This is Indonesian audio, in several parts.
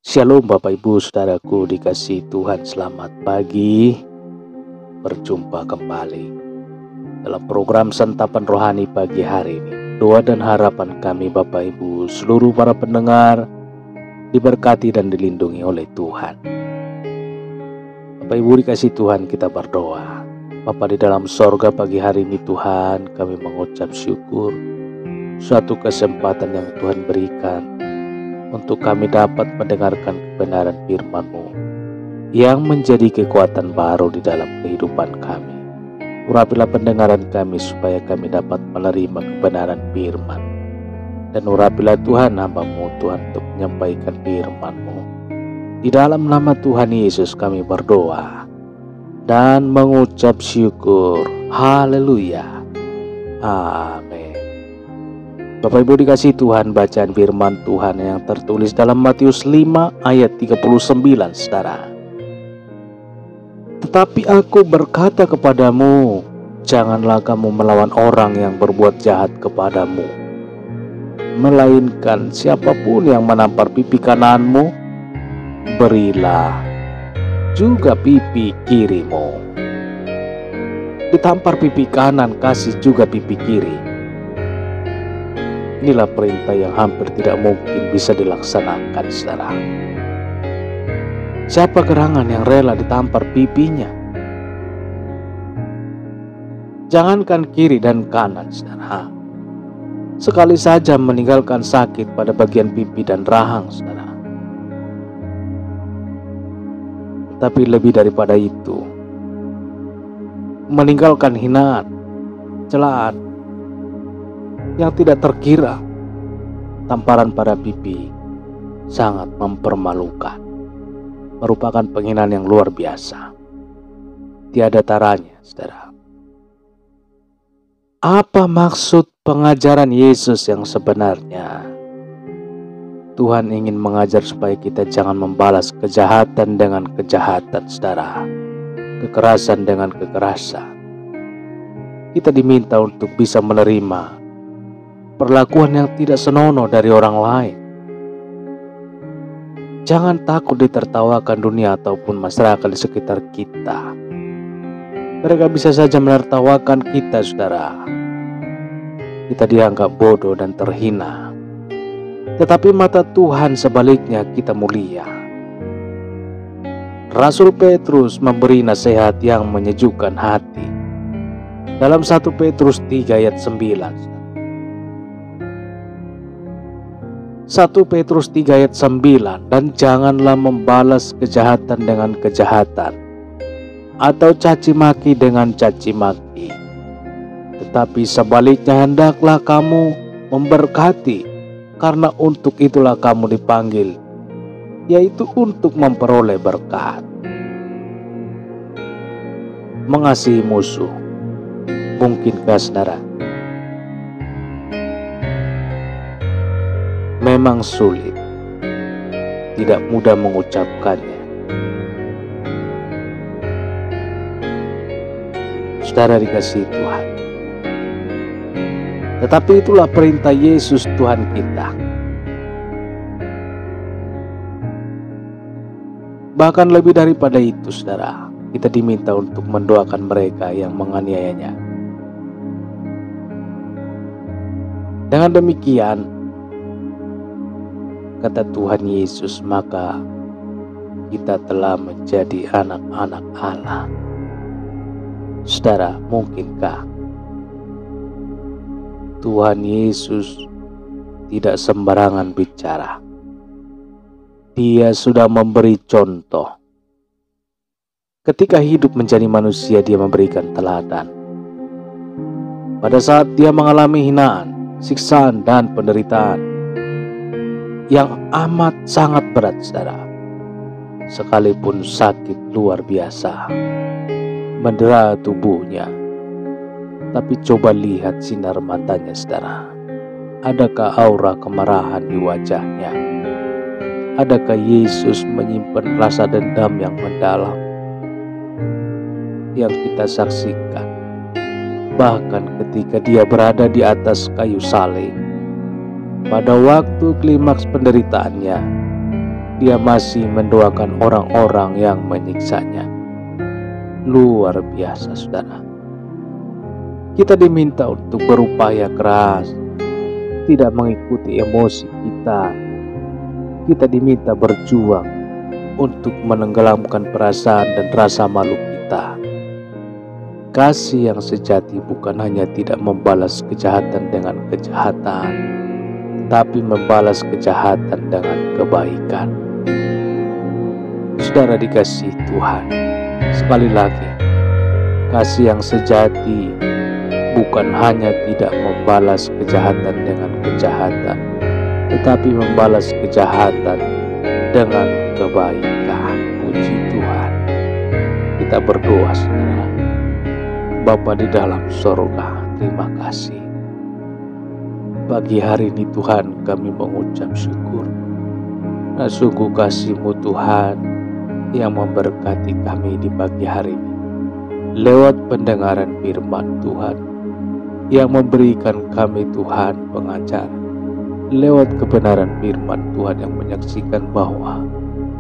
Shalom Bapak Ibu Saudaraku dikasihi Tuhan, selamat pagi. Berjumpa kembali dalam program Santapan Rohani pagi hari ini. Doa dan harapan kami Bapak Ibu seluruh para pendengar diberkati dan dilindungi oleh Tuhan. Bapak Ibu dikasihi Tuhan, kita berdoa. Bapa di dalam sorga, pagi hari ini Tuhan kami mengucap syukur suatu kesempatan yang Tuhan berikan untuk kami dapat mendengarkan kebenaran firman-Mu yang menjadi kekuatan baru di dalam kehidupan kami. Urapilah pendengaran kami supaya kami dapat menerima kebenaran firman. Dan urapilah Tuhan hamba-Mu Tuhan untuk menyampaikan firman-Mu. Di dalam nama Tuhan Yesus kami berdoa dan mengucap syukur. Haleluya. Amin. Bapak Ibu dikasihi Tuhan, bacaan firman Tuhan yang tertulis dalam Matius 5 ayat 39, saudara. Tetapi aku berkata kepadamu, janganlah kamu melawan orang yang berbuat jahat kepadamu, melainkan siapapun yang menampar pipi kananmu, berilah juga pipi kirimu. Ditampar pipi kanan, kasih juga pipi kiri. Inilah perintah yang hampir tidak mungkin bisa dilaksanakan, saudara. Siapa gerangan yang rela ditampar pipinya? Jangankan kiri dan kanan, saudara. Sekali saja meninggalkan sakit pada bagian pipi dan rahang, saudara. Tapi lebih daripada itu, meninggalkan hinaan, celaan yang tidak terkira, tamparan pada pipi sangat mempermalukan, merupakan penghinaan yang luar biasa, tiada taranya, saudara. Apa maksud pengajaran Yesus yang sebenarnya? Tuhan ingin mengajar supaya kita jangan membalas kejahatan dengan kejahatan, saudara, kekerasan dengan kekerasan. Kita diminta untuk bisa menerima perlakuan yang tidak senonoh dari orang lain. Jangan takut ditertawakan dunia ataupun masyarakat di sekitar kita. Mereka bisa saja menertawakan kita, saudara. Kita dianggap bodoh dan terhina. Tetapi mata Tuhan sebaliknya kita mulia. Rasul Petrus memberi nasihat yang menyejukkan hati. Dalam 1 Petrus 3 ayat 9. 1 Petrus 3 ayat 9, dan janganlah membalas kejahatan dengan kejahatan atau caci maki dengan caci maki, tetapi sebaliknya hendaklah kamu memberkati, karena untuk itulah kamu dipanggil, yaitu untuk memperoleh berkat. Mengasihi musuh, mungkinkah saudara? Memang sulit, tidak mudah mengucapkannya. Saudara dikasihi Tuhan, tetapi itulah perintah Yesus Tuhan kita. Bahkan lebih daripada itu, saudara, kita diminta untuk mendoakan mereka yang menganiayanya. Dengan demikian, kata Tuhan Yesus, maka kita telah menjadi anak-anak Allah. Saudara, mungkinkah Tuhan Yesus tidak sembarangan bicara? Dia sudah memberi contoh. Ketika hidup menjadi manusia, dia memberikan teladan. Pada saat dia mengalami hinaan, siksaan, dan penderitaan yang amat sangat berat, saudara, sekalipun sakit luar biasa mendera tubuhnya, tapi coba lihat sinar matanya, saudara. Adakah aura kemarahan di wajahnya? Adakah Yesus menyimpan rasa dendam yang mendalam yang kita saksikan? Bahkan ketika dia berada di atas kayu salib, pada waktu klimaks penderitaannya, Dia masih mendoakan orang-orang yang menyiksanya. Luar biasa, saudara. Kita diminta untuk berupaya keras, tidak mengikuti emosi kita. Kita diminta berjuang untuk menenggelamkan perasaan dan rasa malu kita. Kasih yang sejati bukan hanya tidak membalas kejahatan dengan kejahatan, tapi membalas kejahatan dengan kebaikan. Saudara dikasihi Tuhan, sekali lagi, kasih yang sejati bukan hanya tidak membalas kejahatan dengan kejahatan, tetapi membalas kejahatan dengan kebaikan. Puji Tuhan. Kita berdoa, saudara. Bapa di dalam sorga, terima kasih. Pagi hari ini Tuhan, kami mengucap syukur. Sungguh kasih-Mu Tuhan yang memberkati kami di pagi hari ini. Lewat pendengaran firman Tuhan, yang memberikan kami Tuhan pengajaran. Lewat kebenaran firman Tuhan yang menyaksikan bahwa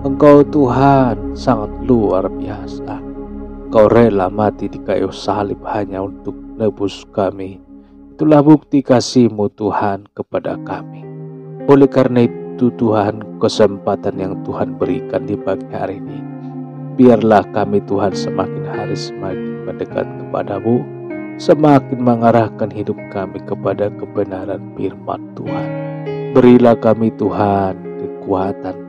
Engkau Tuhan sangat luar biasa. Engkau rela mati di kayu salib hanya untuk nebus kami. Itulah bukti kasih-Mu Tuhan kepada kami. Oleh karena itu Tuhan, kesempatan yang Tuhan berikan di pagi hari ini, biarlah kami Tuhan semakin hari semakin mendekat kepada-Mu, semakin mengarahkan hidup kami kepada kebenaran firman Tuhan. Berilah kami Tuhan kekuatan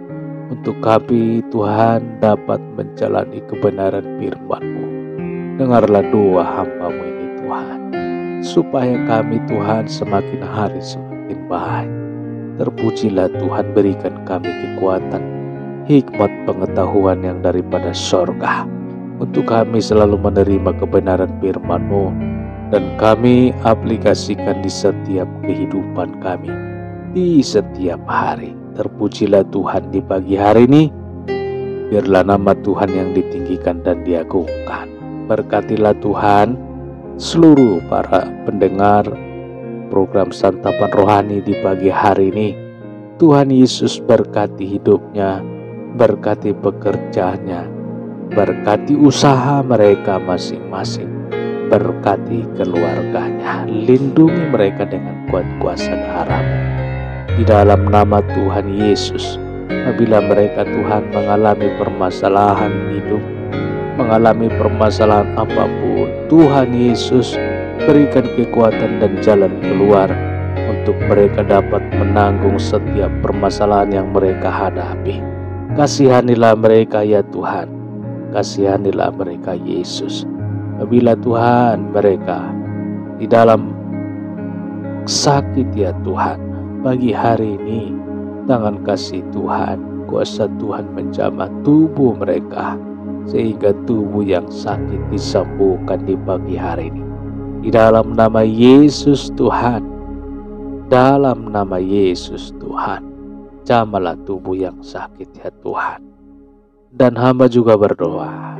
untuk kami Tuhan dapat menjalani kebenaran firman-Mu. Dengarlah doa hamba-Mu ini Tuhan, supaya kami Tuhan semakin hari semakin baik. Terpujilah Tuhan, berikan kami kekuatan, hikmat pengetahuan yang daripada sorga, untuk kami selalu menerima kebenaran firman-Mu, dan kami aplikasikan di setiap kehidupan kami, di setiap hari. Terpujilah Tuhan di pagi hari ini. Biarlah nama Tuhan yang ditinggikan dan diagungkan. Berkatilah Tuhan seluruh para pendengar program Santapan Rohani di pagi hari ini. Tuhan Yesus berkati hidupnya, berkati pekerjaannya, berkati usaha mereka masing-masing, berkati keluarganya, lindungi mereka dengan kuat kuasa darah-Mu. Di dalam nama Tuhan Yesus, apabila mereka Tuhan mengalami permasalahan hidup, mengalami permasalahan apapun, Tuhan Yesus berikan kekuatan dan jalan keluar untuk mereka dapat menanggung setiap permasalahan yang mereka hadapi. Kasihanilah mereka ya Tuhan, kasihanilah mereka Yesus. Apabila Tuhan mereka di dalam sakit ya Tuhan, pagi hari ini tangan kasih Tuhan, kuasa Tuhan menjamah tubuh mereka, sehingga tubuh yang sakit disembuhkan di pagi hari ini. Di dalam nama Yesus Tuhan, dalam nama Yesus Tuhan, jamahlah tubuh yang sakit ya Tuhan. Dan hamba juga berdoa,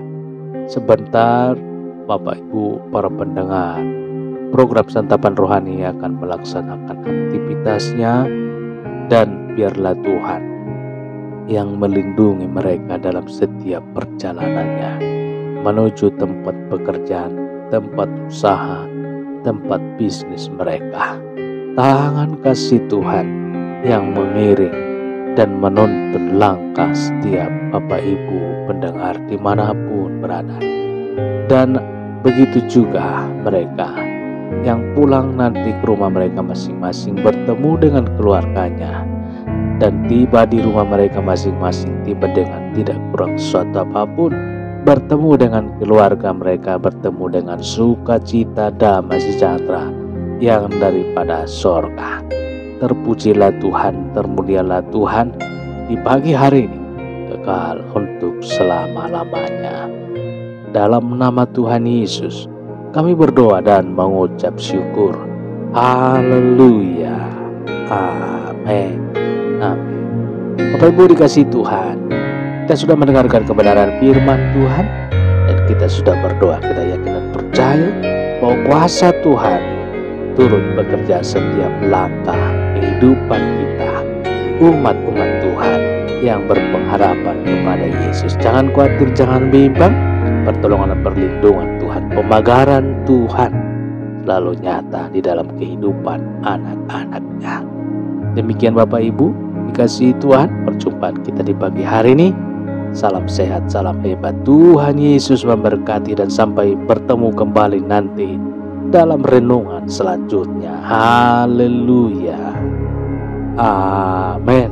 sebentar Bapak Ibu para pendengar program Santapan Rohani akan melaksanakan aktivitasnya, dan biarlah Tuhan yang melindungi mereka dalam setiap perjalanannya menuju tempat pekerjaan, tempat usaha, tempat bisnis mereka. Tangan kasih Tuhan yang mengiring dan menuntun langkah setiap Bapak Ibu pendengar dimanapun berada. Dan begitu juga mereka yang pulang nanti ke rumah mereka masing-masing, bertemu dengan keluarganya, dan tiba di rumah mereka masing-masing tiba dengan tidak kurang suatu apapun, bertemu dengan keluarga mereka, bertemu dengan sukacita, damai sejahtera yang daripada sorga. Terpujilah Tuhan, termulialah Tuhan di pagi hari ini, kekal untuk selama-lamanya. Dalam nama Tuhan Yesus kami berdoa dan mengucap syukur. Haleluya. Amin. Amin. Bapak Ibu dikasih Tuhan, kita sudah mendengarkan kebenaran firman Tuhan, dan kita sudah berdoa. Kita yakin dan percaya bahwa kuasa Tuhan turut bekerja setiap langkah kehidupan kita, umat-umat Tuhan yang berpengharapan kepada Yesus. Jangan khawatir, jangan bimbang. Pertolongan dan perlindungan Tuhan, pemagaran Tuhan selalu nyata di dalam kehidupan anak-anaknya. Demikian Bapak Ibu, dikasihi Tuhan, perjumpaan kita di pagi hari ini. Salam sehat, salam hebat. Tuhan Yesus memberkati dan sampai bertemu kembali nanti dalam renungan selanjutnya. Haleluya. Amin.